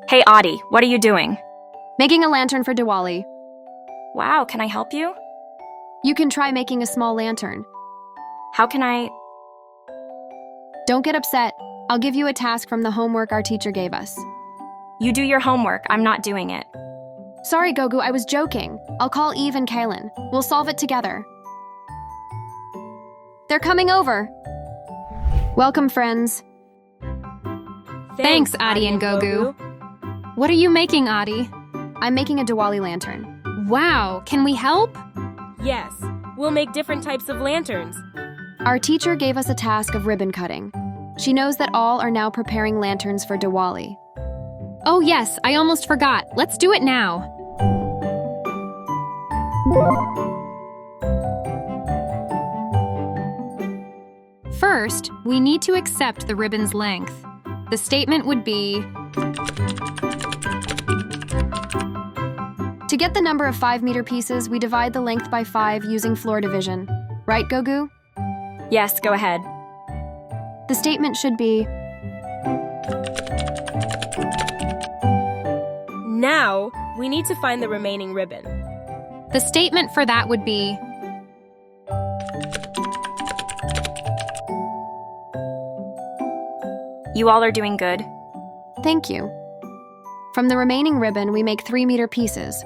Hey Aadi, what are you doing? Making a lantern for Diwali. Wow, can I help you? You can try making a small lantern. How can I? Don't get upset. I'll give you a task from the homework our teacher gave us. You do your homework, I'm not doing it. Sorry, Gogu, I was joking. I'll call Eve and Kaylin. We'll solve it together. They're coming over. Welcome, friends. Thanks, Aadi and Gogu. What are you making, Aadi? I'm making a Diwali lantern. Wow, can we help? Yes, we'll make different types of lanterns. Our teacher gave us a task of ribbon cutting. She knows that all are now preparing lanterns for Diwali. Oh yes, I almost forgot. Let's do it now. First, we need to accept the ribbon's length. The statement would be, to get the number of 5-meter pieces, we divide the length by 5 using floor division. Right, Gogu? Yes, go ahead. The statement should be, Now, we need to find the remaining ribbon. the statement for that would be, You all are doing good. thank you. From the remaining ribbon, we make 3-meter pieces.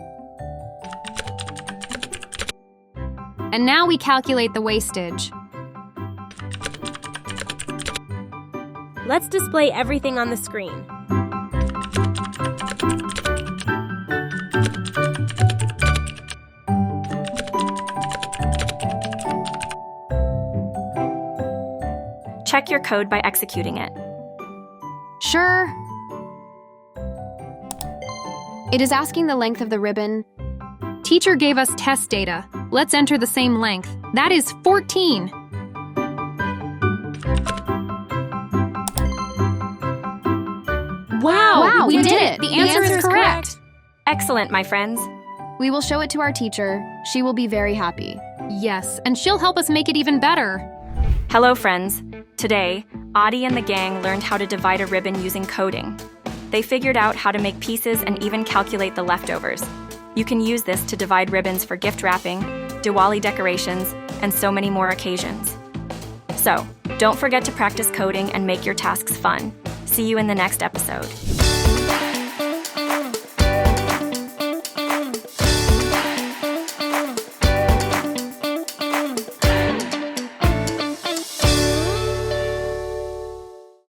and now we calculate the wastage. Let's display everything on the screen. Check your code by executing it. Sure. It is asking the length of the ribbon. Teacher gave us test data. Let's enter the same length. That is 14. Wow, we did it! The answer is correct. Excellent, my friends. We will show it to our teacher. She will be very happy. Yes, and she'll help us make it even better. Hello, friends. Today, Aadi and the gang learned how to divide a ribbon using coding. They figured out how to make pieces and even calculate the leftovers. You can use this to divide ribbons for gift wrapping, Diwali decorations, and so many more occasions. So, don't forget to practice coding and make your tasks fun. See you in the next episode.